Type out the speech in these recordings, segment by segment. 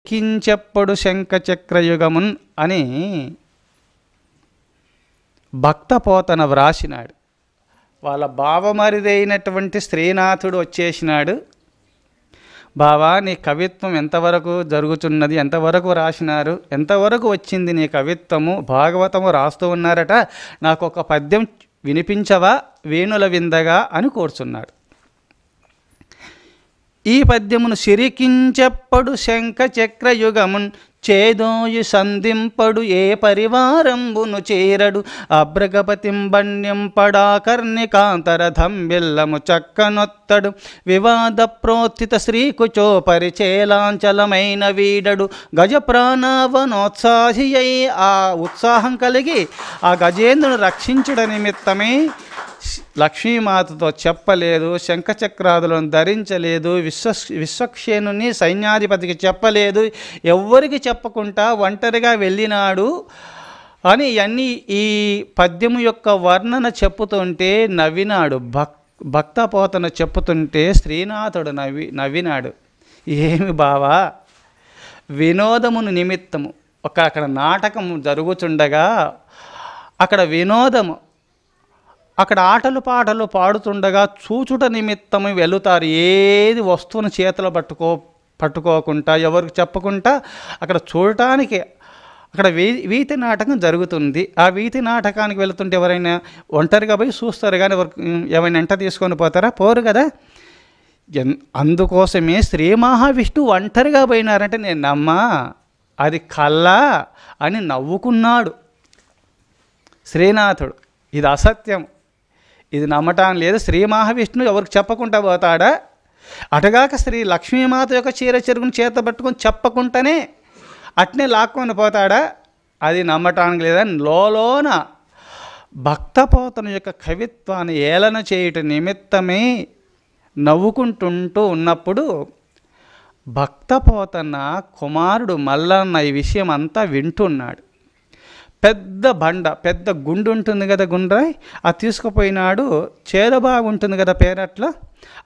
సిరిక్కించెప్పుడు శంఖచక్రయుగమున్ అని భక్తపోతన వ్రాసినాడు. వాళ్ళ బావమరిదైనటువంటి శ్రీనాథుడు వచ్చేసినాడు. బావా, నీ కవిత్వం ఎంతవరకు జరుగుతున్నది, ఎంతవరకు రాసినారు, ఎంతవరకు వచ్చింది నీ కవిత్వము, భాగవతము రాస్తూ ఉన్నారట, నాకు ఒక పద్యం వినిపించవా వేణుల విందగా అని కోరుచున్నాడు. ఈ పద్యమును సిరికించెప్పుడు శంఖచక్రయుగమున్ చేదోయు సంధింపడు ఏ పరివారంబును చేరడు అభ్రగపతింబణ్యం పడాకర్ణికాంతరథంబిల్లము చక్కనొత్తడు వివాద ప్రోత్థిత శ్రీకుచో పరిచేలాంచలమైన వీడడు గజ ప్రాణవనోత్సాహి అయి ఆ ఉత్సాహం కలిగి ఆ గజేంద్రుని రక్షించుట నిమిత్తమే లక్ష్మీమాతతో చెప్పలేదు, శంఖచక్రాదులను ధరించలేదు, విశ్వక్షేణుని సైన్యాధిపతికి చెప్పలేదు, ఎవ్వరికి చెప్పకుండా ఒంటరిగా వెళ్ళినాడు అని అన్నీ ఈ పద్యము యొక్క వర్ణన చెప్పుతుంటే నవ్వినాడు. భక్తపోతన చెప్పుతుంటే శ్రీనాథుడు నవ్వినాడు. ఏమి బావా, వినోదమును నిమిత్తము అక్కడ నాటకం జరుగుతుండగా అక్కడ వినోదము, అక్కడ ఆటలు పాటలు పాడుతుండగా చూచుట నిమిత్తము వెళుతారు. ఏది వస్తువును చేతిలో పట్టుకోకుండా ఎవరికి చెప్పకుండా అక్కడ చూడటానికి అక్కడ వీతి నాటకం జరుగుతుంది. ఆ వీతి నాటకానికి వెళుతుంటే ఎవరైనా ఒంటరిగా పోయి చూస్తారు, కానీ ఎవరైనా ఎంట తీసుకొని పోతారా? పోరు కదా. అందుకోసమే శ్రీ మహావిష్ణువు ఒంటరిగా పోయినారంటే నేను నమ్మా, అది కల్లా అని నవ్వుకున్నాడు శ్రీనాథుడు. ఇది అసత్యం, ఇది నమ్మటం లేదు. శ్రీ మహావిష్ణువు ఎవరికి చెప్పకుండా పోతాడా? అటుగాక శ్రీ లక్ష్మీమాత యొక్క చీర చెరుగును చేత పట్టుకొని చెప్పకుండానే అట్నే లాక్కొని పోతాడా? అది నమ్మటానికి లేదని లోన భక్తపోతన యొక్క కవిత్వాన్ని ఏలన చేయుట నిమిత్తమే నవ్వుకుంటుంటూ ఉన్నప్పుడు భక్తపోతన కుమారుడు మల్లన్న ఈ విషయం అంతా వింటున్నాడు. పెద్ద బండ, పెద్ద గుండు ఉంటుంది కదా, గుండ్రాయి, అది తీసుకుపోయినాడు. చేదబావి ఉంటుంది కదా పేరట్లో,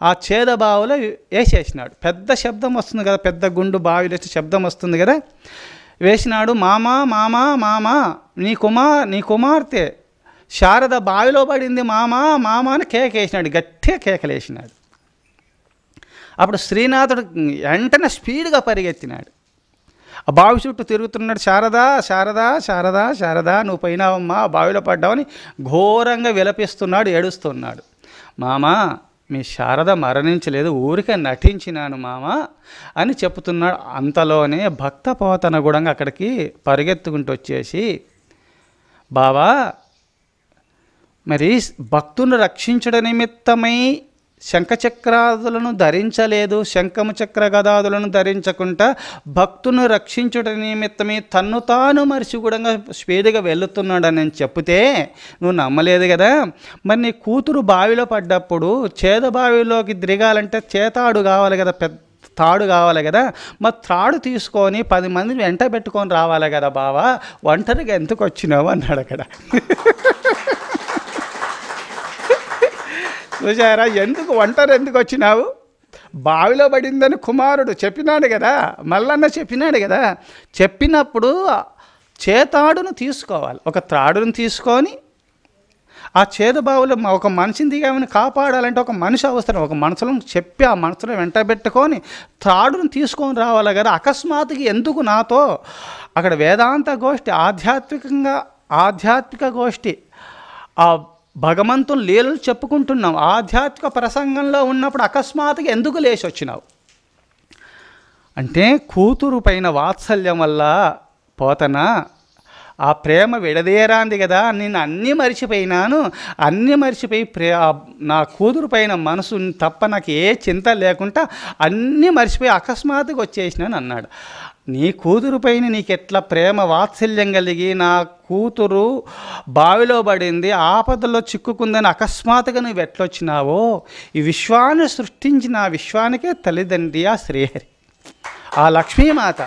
ఆ చేదబావిలో వేసేసినాడు. పెద్ద శబ్దం వస్తుంది కదా, పెద్ద గుండు బావిలో శబ్దం వస్తుంది కదా, వేసినాడు. మామా మామా మామా, నీ కుమార్తె శారద బావిలో పడింది మామా మామా అని కేకేసినాడు, గట్టిగా కేకలేసినాడు. అప్పుడు శ్రీనాథుడు వెంటనే స్పీడ్గా పరిగెత్తినాడు. ఆ బావి చుట్టూ తిరుగుతున్నాడు. శారదా శారదా శారదా శారదా, నువ్వు పోయినావమ్మా, బావిలో పడ్డావని ఘోరంగా విలపిస్తున్నాడు, ఏడుస్తున్నాడు. మామా, మీ శారద మరణించలేదు, ఊరికే నటించినాను మామా అని చెప్తున్నాడు. అంతలోనే భక్తపోతన కూడా అక్కడికి పరిగెత్తుకుంటూ వచ్చేసి, బావా, మరి భక్తుని రక్షించడం నిమిత్తమై శంఖచక్రాదులను ధరించలేదు, శంఖము చక్ర గదాదులను ధరించకుండా భక్తును రక్షించుట నిమిత్తమే తన్ను తాను మరిచి కూడా స్పీడ్గా వెళుతున్నాడని నేను చెప్తే నువ్వు నమ్మలేదు కదా. మరి నీ కూతురు బావిలో పడ్డప్పుడు చేద బావిలోకి దిగాలంటే చేతాడు కావాలి కదా, పెద్ద తాడు కావాలి కదా, మరి తాడు తీసుకొని 10 మందిని వెంట పెట్టుకొని రావాలి కదా బావా, ఒంటరిగా ఎందుకు వచ్చినావు అన్నాడు అక్కడ. చూసారా, ఎందుకు ఒంటరి ఎందుకు వచ్చినావు? బావిలో పడిందని కుమారుడు చెప్పినాడు కదా, మల్లన్న చెప్పినాడు కదా. చెప్పినప్పుడు చేతాడును తీసుకోవాలి, ఒక త్రాడును తీసుకొని ఆ చేదుబావులో ఒక మనిషిని దిగామని కాపాడాలంటే ఒక మనిషి అవసరం. ఒక మనసులో చెప్పి ఆ మనసులో వెంట పెట్టుకొని త్రాడును తీసుకొని రావాలి కదా. అకస్మాత్తుగా ఎందుకు నాతో అక్కడ వేదాంత గోష్ఠి, ఆధ్యాత్మిక గోష్ఠి, ఆ భగవంతుని లీలలు చెప్పుకుంటున్నాం, ఆధ్యాత్మిక ప్రసంగంలో ఉన్నప్పుడు అకస్మాత్తుగా ఎందుకు లేచి వచ్చినావు అంటే, కూతురు పైన వాత్సల్యం వల్ల పోతనా ఆ ప్రేమ విడదీయరాంది కదా, నేను అన్నీ మర్చిపోయినాను, అన్నీ మర్చిపోయి నా కూతురు పైన మనసు తప్ప నాకు ఏ చింత లేకుండా అన్నీ మర్చిపోయి అకస్మాత్తుగా వచ్చేసినాను అన్నాడు. నీ కూతురు పైన నీకు ఎట్లా ప్రేమ వాత్సల్యం కలిగి, నా కూతురు బావిలో పడింది, ఆపదలో చిక్కుకుందని అకస్మాత్తుగా నువ్వు ఎట్లొచ్చినావో, ఈ విశ్వాన్ని సృష్టించిన ఆ విశ్వానికే తల్లిదండ్రి ఆ శ్రీహరి, ఆ లక్ష్మీమాత,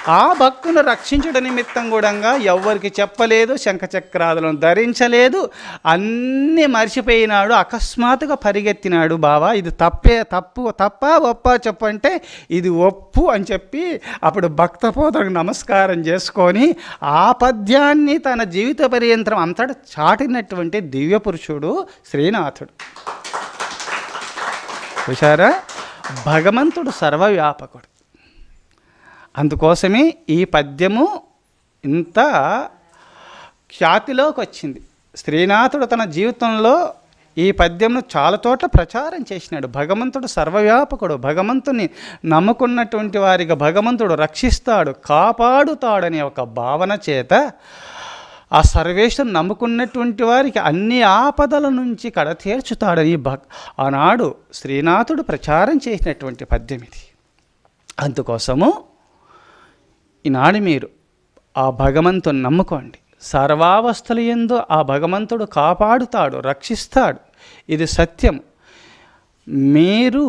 ఆ భక్తును రక్షించడం నిమిత్తం కూడా ఎవ్వరికి చెప్పలేదు, శంఖచక్రాదులను ధరించలేదు, అన్నీ మర్చిపోయినాడు. అకస్మాత్తుగా పరిగెత్తినాడు. బావా ఇది తప్ప ఒప్ప చెప్పంటే ఇది ఒప్పు అని చెప్పి అప్పుడు భక్తపోతకు నమస్కారం చేసుకొని ఆ పద్యాన్ని తన జీవిత పర్యంతం అంతటా చాటినటువంటి దివ్య పురుషుడు శ్రీనాథుడు. చూశారా, భగవంతుడు సర్వవ్యాపకుడు. అందుకోసమే ఈ పద్యము ఇంత ఖ్యాతిలోకి వచ్చింది. శ్రీనాథుడు తన జీవితంలో ఈ పద్యంను చాలా చోట్ల ప్రచారం చేసినాడు. భగవంతుడు సర్వవ్యాపకుడు, భగవంతుని నమ్ముకున్నటువంటి వారికి భగవంతుడు రక్షిస్తాడు, కాపాడుతాడనే ఒక భావన చేత ఆ సర్వేశ్వరుని నమ్ముకున్నటువంటి వారికి అన్ని ఆపదల నుంచి కడతీర్చుతాడని ఆనాడు శ్రీనాథుడు ప్రచారం చేసినటువంటి పద్యం ఇది. అందుకోసము ఈనాడు మీరు ఆ భగవంతుని నమ్ముకోండి. సర్వావస్థల యందు ఆ భగవంతుడు కాపాడుతాడు, రక్షిస్తాడు. ఇది సత్యం. మీరు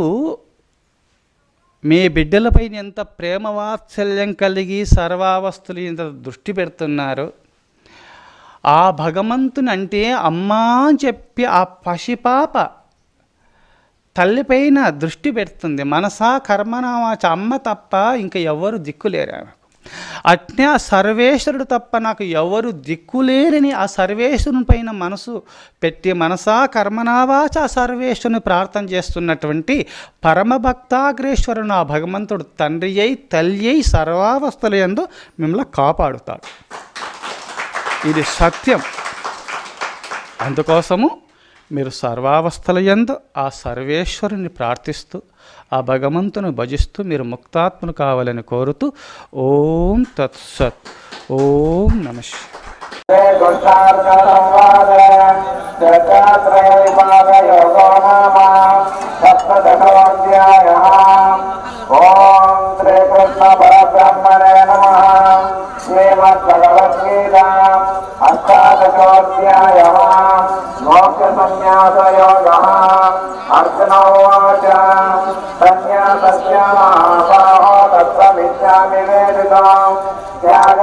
మీ బిడ్డలపైన ఎంత ప్రేమ వాత్సల్యం కలిగి సర్వావస్థలు ఎంత దృష్టి పెడుతున్నారు. ఆ భగవంతుని అంటే అమ్మా అని చెప్పి ఆ పసిపాప తల్లిపైన దృష్టి పెడుతుంది. మనసా కర్మనామాచ, అమ్మ తప్ప ఇంకా ఎవరు దిక్కులేరు ఆమెకు. అట్నే ఆ సర్వేశ్వరుడు తప్ప నాకు ఎవరు దిక్కులేరని ఆ సర్వేశ్వరుని పైన మనసు పెట్టి మనసా కర్మనావాచ ఆ సర్వేశ్వరుని ప్రార్థన చేస్తున్నటువంటి పరమభక్తాగ్రేశ్వరుని ఆ భగవంతుడు తండ్రి అయి తల్లి అయి సర్వావస్థల యందు మిమ్మల్ని కాపాడుతాడు. ఇది సత్యం. అందుకోసము మీరు సర్వావస్థల యందు ఆ సర్వేశ్వరుని ప్రార్థిస్తూ ఆ భగవంతుని భజిస్తూ మీరు ముక్తాత్మను కావాలని కోరుతూ ఓం తత్సత్. ఓం నమః అష్టాదశోధ్యాయః మోక్ష సన్యాసయోగః. అర్జున ఉవాచ సన్యాసస్య మహాబాహో తత్వమిచ్చామి వేదితం త్యాగ